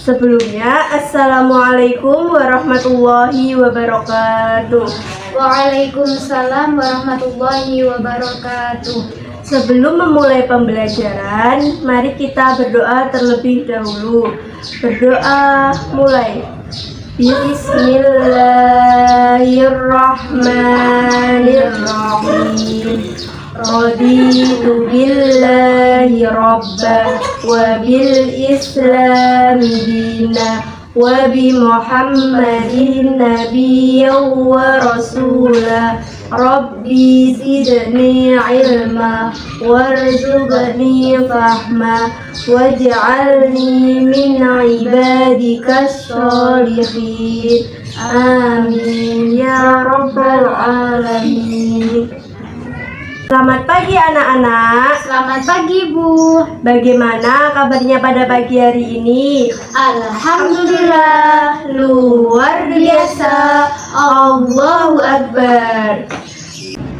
Sebelumnya, Assalamualaikum warahmatullahi wabarakatuh. Waalaikumsalam warahmatullahi wabarakatuh. Sebelum memulai pembelajaran, mari kita berdoa terlebih dahulu. Berdoa mulai. Bismillahirrahmanirrahim. Raditu billahi rabba wa bil islami dina wa bi muhammadin nabiyyan wa rasula. Rabbi zidni ilma warzuqni fahma waj'alni min ibadikas sholihin. Amin ya rabbal alamin. Selamat pagi anak-anak. Selamat pagi, Bu. Bagaimana kabarnya pada pagi hari ini? Alhamdulillah, Luar biasa. Allahu Akbar.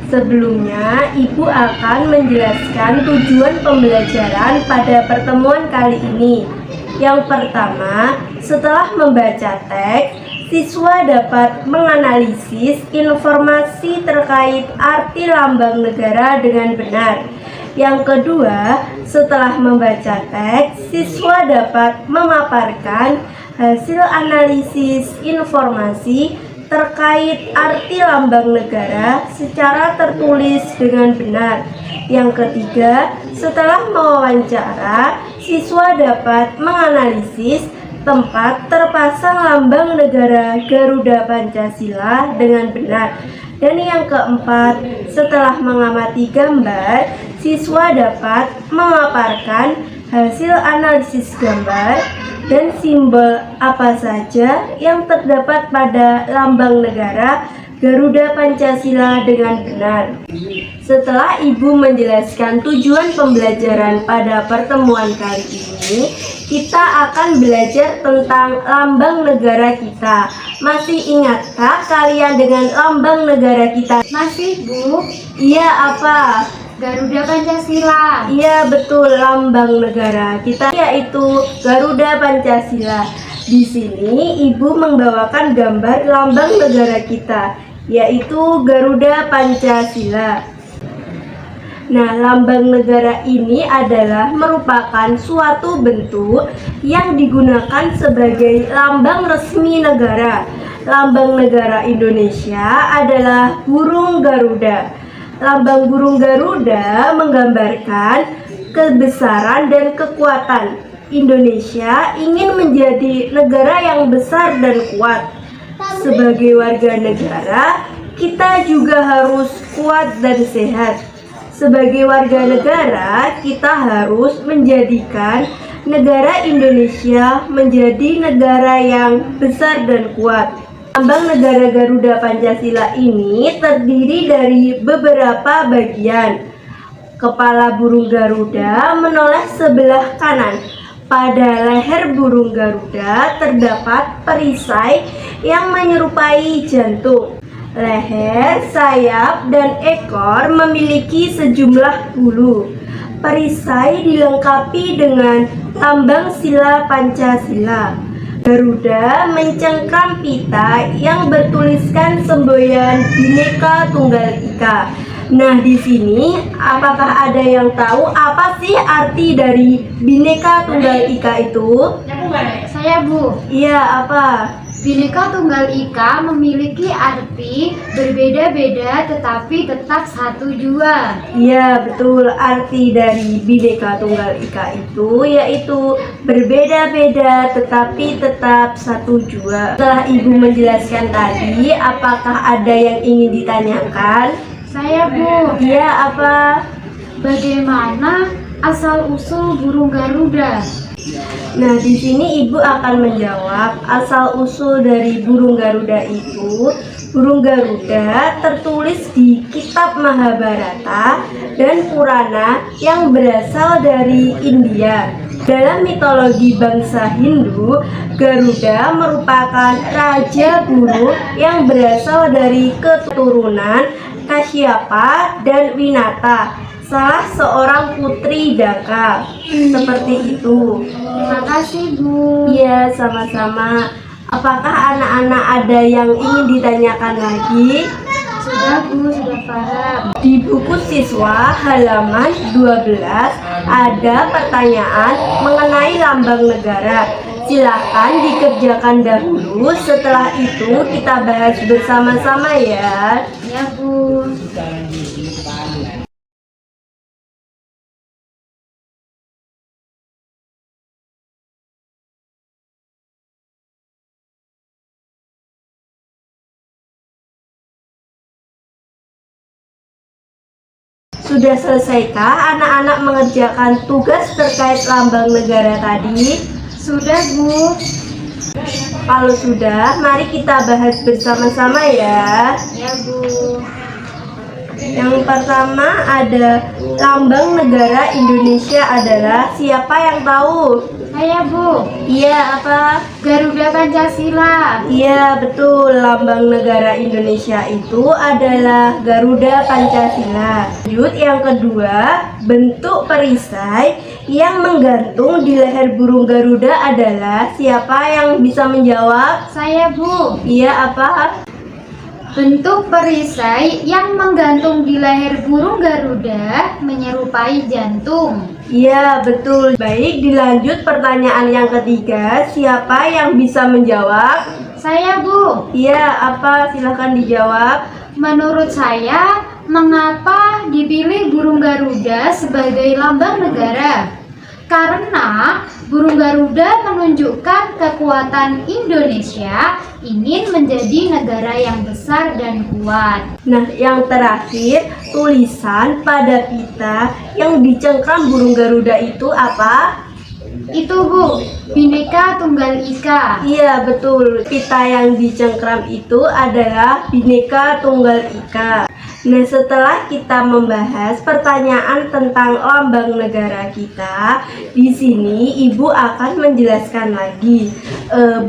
Sebelumnya, Ibu akan menjelaskan tujuan pembelajaran pada pertemuan kali ini. Yang pertama, setelah membaca teks, siswa dapat menganalisis informasi terkait arti lambang negara dengan benar. Yang kedua, setelah membaca teks, siswa dapat memaparkan hasil analisis informasi terkait arti lambang negara secara tertulis dengan benar. Yang ketiga, setelah mewawancara, siswa dapat menganalisis tempat terpasang lambang negara Garuda Pancasila dengan benar. Dan yang keempat, setelah mengamati gambar, siswa dapat memaparkan hasil analisis gambar dan simbol apa saja yang terdapat pada lambang negara Garuda Pancasila dengan benar. Setelah Ibu menjelaskan tujuan pembelajaran pada pertemuan kali ini, kita akan belajar tentang lambang negara kita. Masih ingatkah kalian dengan lambang negara kita? Masih, Bu? Iya, apa? Garuda Pancasila. Iya, betul, lambang negara kita yaitu Garuda Pancasila. Di sini Ibu membawakan gambar lambang negara kita, yaitu Garuda Pancasila. Nah, lambang negara ini adalah merupakan suatu bentuk yang digunakan sebagai lambang resmi negara. Lambang negara Indonesia adalah burung Garuda. Lambang burung Garuda menggambarkan kebesaran dan kekuatan. Indonesia ingin menjadi negara yang besar dan kuat. Sebagai warga negara, kita juga harus kuat dan sehat. Sebagai warga negara, kita harus menjadikan negara Indonesia menjadi negara yang besar dan kuat. Lambang negara Garuda Pancasila ini terdiri dari beberapa bagian. Kepala burung Garuda menoleh sebelah kanan. Pada leher burung Garuda terdapat perisai yang menyerupai jantung. Leher, sayap, dan ekor memiliki sejumlah bulu. Perisai dilengkapi dengan lambang sila Pancasila. Garuda mencengkram pita yang bertuliskan semboyan Bhinneka Tunggal Ika. Nah, di sini apakah ada yang tahu apa sih arti dari Bhinneka Tunggal Ika itu? Saya, Bu. Iya, apa? Bhinneka Tunggal Ika memiliki arti berbeda-beda tetapi tetap satu jua. Iya, betul. Arti dari Bhinneka Tunggal Ika itu yaitu berbeda-beda tetapi tetap satu jua. Setelah Ibu menjelaskan tadi, apakah ada yang ingin ditanyakan? Saya, Bu. Iya, apa? Bagaimana asal-usul burung Garuda? Nah, di sini Ibu akan menjawab asal-usul dari burung Garuda itu. Burung Garuda tertulis di kitab Mahabharata dan Purana yang berasal dari India. Dalam mitologi bangsa Hindu, Garuda merupakan raja burung yang berasal dari keturunan Kasyapa dan Winata. salah seorang putri Dhaka. Seperti itu. Terima kasih, Bu. Iya, sama-sama. Apakah anak-anak ada yang ingin ditanyakan lagi? Sudah, Bu, sudah paham. Di buku siswa halaman 12 ada pertanyaan mengenai lambang negara. Silahkan dikerjakan dahulu, setelah itu kita bahas bersama-sama ya. Ya, Bu. Sudah selesaikah anak-anak mengerjakan tugas terkait lambang negara tadi? Sudah, Bu. Kalau sudah, mari kita bahas bersama-sama ya. Ya, Bu. Yang pertama ada lambang negara Indonesia adalah, siapa yang tahu? Saya, Bu. Iya, apa? Garuda Pancasila. Iya, betul. Lambang negara Indonesia itu adalah Garuda Pancasila. Lanjut, yang kedua, bentuk perisai yang menggantung di leher burung Garuda adalah, siapa yang bisa menjawab? Saya, Bu. Iya, apa? Bentuk perisai yang menggantung di leher burung Garuda menyerupai jantung. Iya, betul. Baik, dilanjut pertanyaan yang ketiga, siapa yang bisa menjawab? Saya, Bu. Iya, apa? Silahkan dijawab. Menurut saya, mengapa dipilih burung Garuda sebagai lambang negara? Karena burung Garuda menunjukkan kekuatan Indonesia ingin menjadi negara yang besar dan kuat. Nah, yang terakhir, tulisan pada pita yang dicengkram burung Garuda itu apa? Itu, Bu, Bhinneka Tunggal Ika. Iya, betul. Pita yang dicengkram itu adalah Bhinneka Tunggal Ika. Nah, setelah kita membahas pertanyaan tentang lambang negara kita, di sini Ibu akan menjelaskan lagi.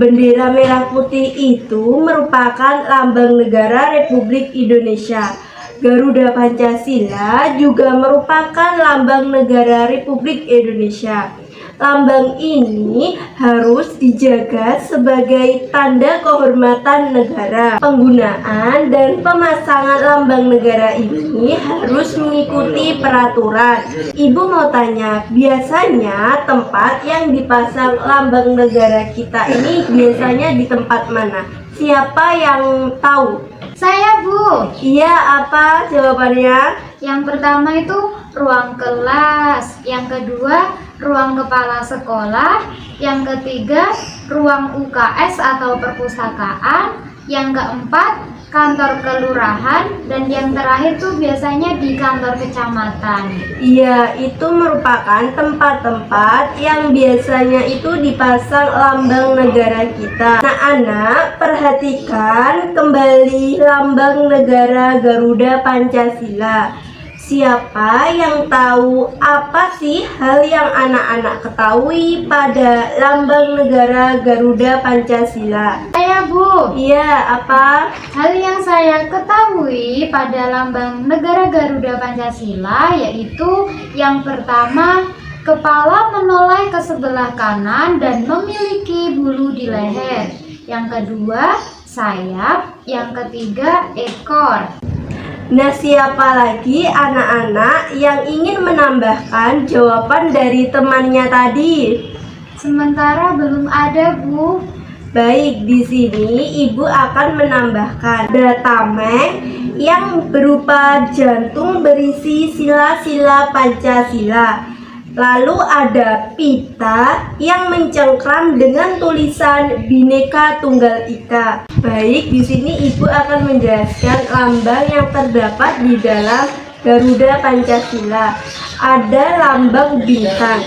Bendera merah putih itu merupakan lambang negara Republik Indonesia. Garuda Pancasila juga merupakan lambang negara Republik Indonesia. Lambang ini harus dijaga sebagai tanda kehormatan negara. Penggunaan dan pemasangan lambang negara ini harus mengikuti peraturan. Ibu mau tanya, biasanya tempat yang dipasang lambang negara kita ini biasanya di tempat mana? Siapa yang tahu? Saya, Bu. Iya, apa jawabannya? Yang pertama itu ruang kelas, yang kedua ruang kepala sekolah, yang ketiga ruang UKS atau perpustakaan, yang keempat kantor kelurahan, dan yang terakhir tuh biasanya di kantor kecamatan. Iya, itu merupakan tempat-tempat yang biasanya itu dipasang lambang negara kita. Nah, anak, perhatikan kembali lambang negara Garuda Pancasila. Siapa yang tahu apa sih hal yang anak-anak ketahui pada lambang negara Garuda Pancasila? Saya, Bu. Iya, apa? Hal yang saya ketahui pada lambang negara Garuda Pancasila yaitu yang pertama, kepala menoleh ke sebelah kanan dan memiliki bulu di leher. Yang kedua, sayap. Yang ketiga, ekor. Nah, siapa lagi anak-anak yang ingin menambahkan jawaban dari temannya tadi? Sementara belum ada, Bu. Baik, di sini Ibu akan menambahkan ada tameng yang berupa jantung berisi sila-sila Pancasila. Lalu ada pita yang mencengkram dengan tulisan Bhinneka Tunggal Ika. Baik, di sini Ibu akan menjelaskan lambang yang terdapat di dalam Garuda Pancasila. Ada lambang bintang.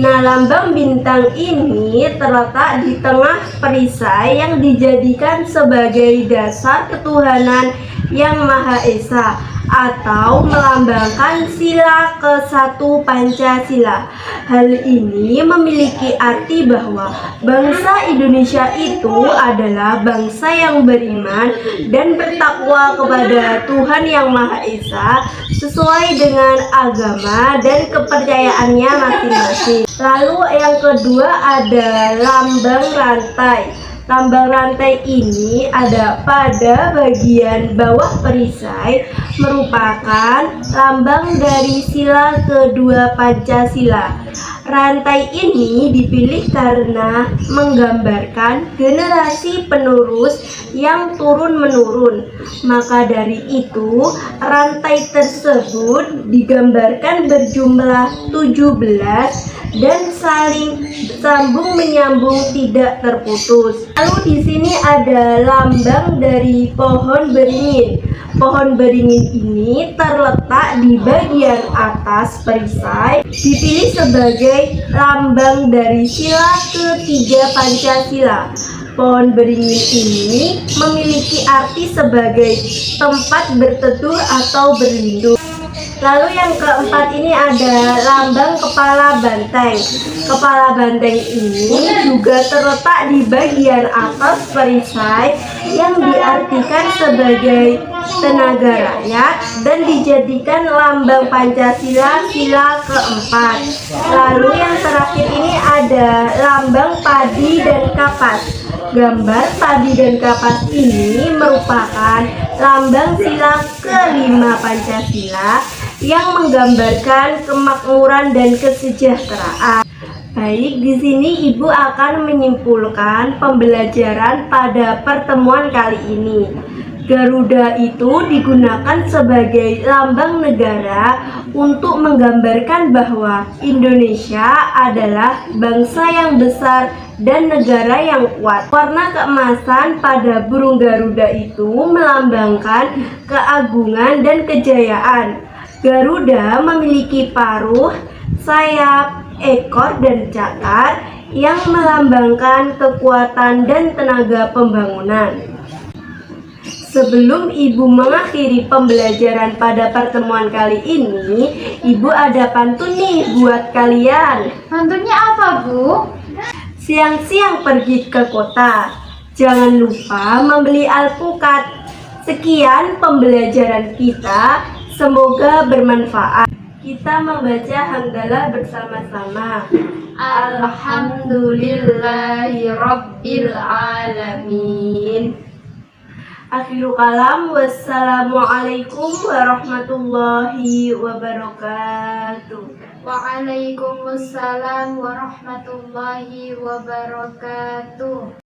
Nah, lambang bintang ini terletak di tengah perisai yang dijadikan sebagai dasar ketuhanan Yang Maha Esa atau melambangkan sila ke-1 Pancasila. Hal ini memiliki arti bahwa bangsa Indonesia itu adalah bangsa yang beriman dan bertakwa kepada Tuhan Yang Maha Esa sesuai dengan agama dan kepercayaannya masing-masing. Lalu yang kedua ada lambang rantai. Lambang rantai ini ada pada bagian bawah perisai, merupakan lambang dari sila kedua Pancasila. Rantai ini dipilih karena menggambarkan generasi penerus yang turun-menurun. Maka dari itu, rantai tersebut digambarkan berjumlah 17 dan saling sambung menyambung tidak terputus. Lalu di sini ada lambang dari pohon beringin. Pohon beringin ini terletak di bagian atas perisai, dipilih sebagai lambang dari sila ketiga Pancasila. Pohon beringin ini memiliki arti sebagai tempat berteduh atau berlindung. Lalu yang keempat ini ada lambang kepala banteng. Kepala banteng ini juga terletak di bagian atas perisai yang diartikan sebagai tenaga rakyat dan dijadikan lambang Pancasila sila keempat. Lalu yang terakhir ini ada lambang padi dan kapas. Gambar padi dan kapas ini merupakan lambang sila kelima Pancasila yang menggambarkan kemakmuran dan kesejahteraan. Baik, di sini Ibu akan menyimpulkan pembelajaran pada pertemuan kali ini. Garuda itu digunakan sebagai lambang negara untuk menggambarkan bahwa Indonesia adalah bangsa yang besar dan negara yang kuat. Warna keemasan pada burung Garuda itu melambangkan keagungan dan kejayaan. Garuda memiliki paruh, sayap, ekor, dan cakar yang melambangkan kekuatan dan tenaga pembangunan. Sebelum Ibu mengakhiri pembelajaran pada pertemuan kali ini, Ibu ada pantun nih buat kalian. Pantunnya apa, Bu? Siang-siang pergi ke kota, jangan lupa membeli alpukat. Sekian pembelajaran kita, semoga bermanfaat. Kita membaca hamdalah bersama-sama. Alhamdulillahirabbil alamin. Akhirul kalam, wassalamualaikum warahmatullahi wabarakatuh. Waalaikumsalam warahmatullahi wabarakatuh.